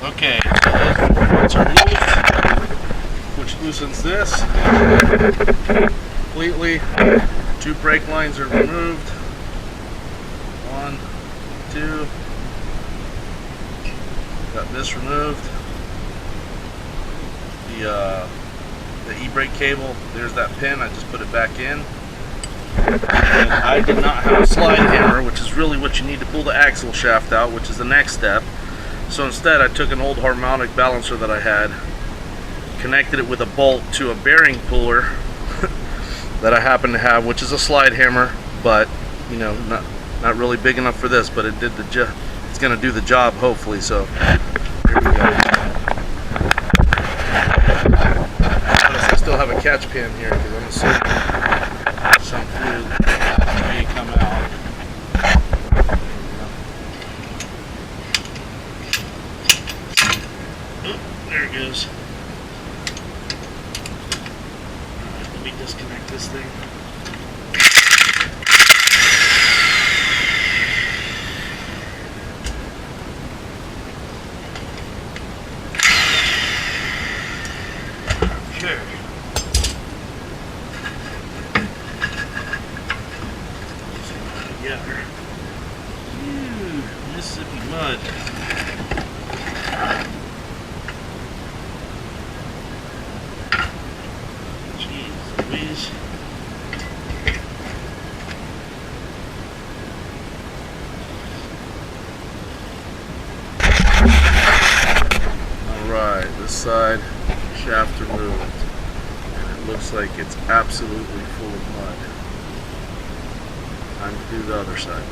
Okay, so those parts are removed, which loosens this completely. 2 brake lines are removed. 1, 2. Got this removed. The e-brake cable, there's that pin, I just put it back in. And I did not have a slide hammer, which is really what you need to pull the axle shaft out, which is the next step. So instead I took an old harmonic balancer that I had, connected it with a bolt to a bearing puller that I happen to have, which is a slide hammer, but you know, not really big enough for this, but it did it's going to do the job hopefully. So here we go. Notice I still have a catch pan here because I'm assuming some fluid may come out. Oh, there it goes. Alright, let me disconnect this thing. Okay. Together. Ooh, Mississippi mud. Jeez Louise. Alright, this side shaft removed. And it looks like it's absolutely full of mud. Time to do the other side.